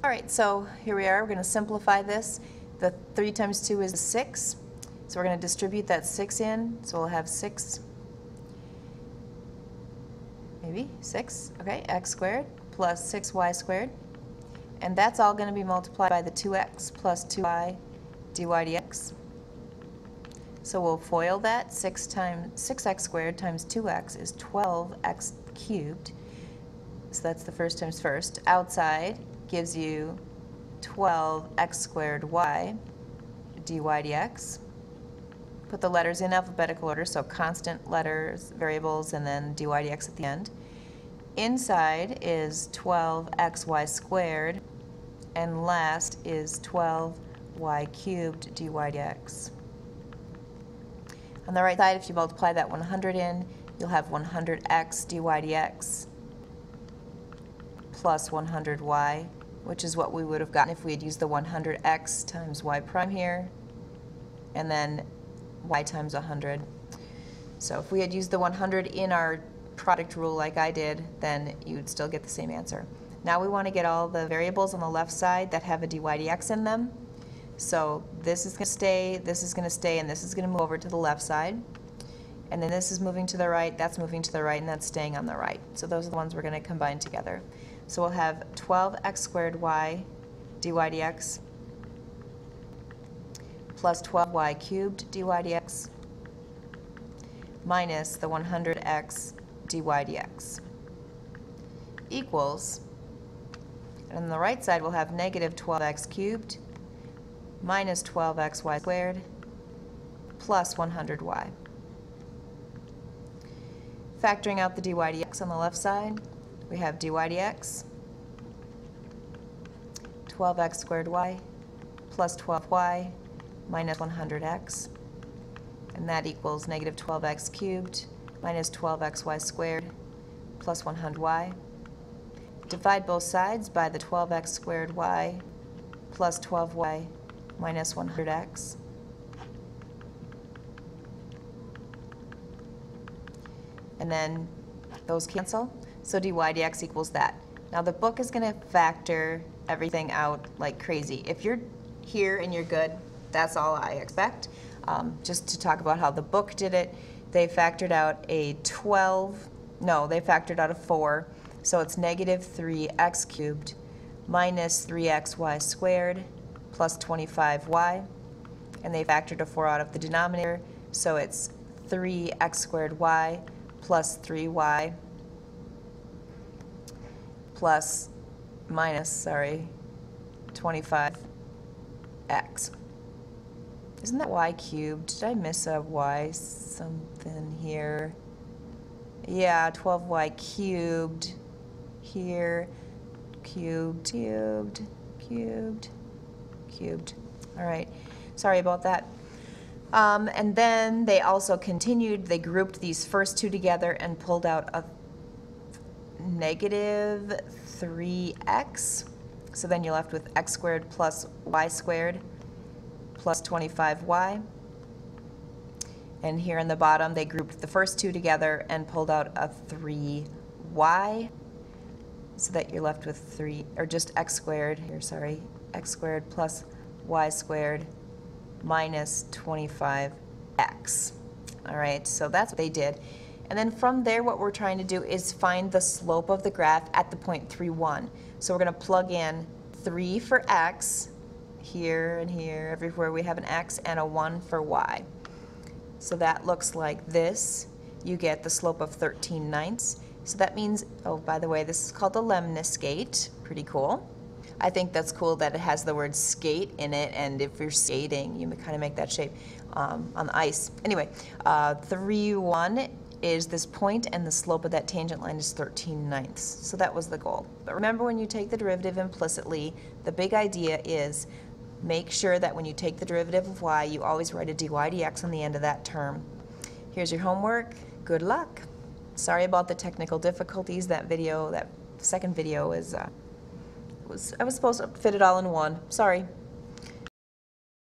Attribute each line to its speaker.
Speaker 1: All right, so here we are. We're going to simplify this. The 3 times 2 is 6. So we're going to distribute that 6 in. So we'll have 6, maybe 6, okay, x squared plus 6y squared. And that's all going to be multiplied by the 2x plus 2y dy dx. So we'll FOIL that. 6x squared times 2x is 12x cubed. So that's the first times first. Outside gives you 12x squared y dy dx. Put the letters in alphabetical order, so constant letters, variables, and then dy dx at the end. Inside is 12xy squared, and last is 12y cubed dy dx. On the right side, if you multiply that 100 in, you'll have 100x dy dx plus 100y, which is what we would have gotten if we had used the 100x times y prime here, and then y times 100. So if we had used the 100 in our product rule like I did, then you'd still get the same answer. Now we want to get all the variables on the left side that have a dy dx in them. So this is going to stay, this is going to stay, and this is going to move over to the left side. And then this is moving to the right, that's moving to the right, and that's staying on the right. So those are the ones we're going to combine together. So we'll have 12x squared y dy dx plus 12y cubed dy dx minus the 100x dy dx equals, and on the right side we'll have negative 12x cubed minus 12xy squared plus 100y. Factoring out the dy dx on the left side, we have dy dx 12x squared y plus 12y minus 100x, and that equals negative 12x cubed minus 12xy squared plus 100y. Divide both sides by the 12x squared y plus 12y minus 100x. And then those cancel, so dy dx equals that. Now the book is going to factor everything out like crazy. If you're here and you're good, that's all I expect. Just to talk about how the book did it, they factored out a 12, no, they factored out a 4, so it's negative 3x cubed minus 3xy squared plus 25y, and they factored a 4 out of the denominator, so it's 3x squared y plus 3y plus minus, 25x. Isn't that y cubed? Did I miss a y something here? Yeah, 12y cubed here, cubed. All right, sorry about that. And then they also continued, they grouped these first two together and pulled out a negative 3x. So then you're left with x squared plus y squared plus 25y. And here in the bottom, they grouped the first two together and pulled out a 3y, so that you're left with 3, or just x squared here, x squared plus y squared minus 25x. All right, so that's what they did. And then from there, what we're trying to do is find the slope of the graph at the point 3, 1. So we're going to plug in 3 for x, here and here, everywhere we have an x, and a 1 for y. So that looks like this. You get the slope of 13/9. So that means, oh, by the way, this is called the lemniscate. Pretty cool. I think that's cool that it has the word skate in it, and if you're skating, you kind of make that shape on the ice. Anyway, 3, 1 is this point, and the slope of that tangent line is 13/9. So that was the goal. But remember, when you take the derivative implicitly, the big idea is make sure that when you take the derivative of y, you always write a dy dx on the end of that term. Here's your homework. Good luck. Sorry about the technical difficulties. That video, that second video, I was supposed to fit it all in one. Sorry.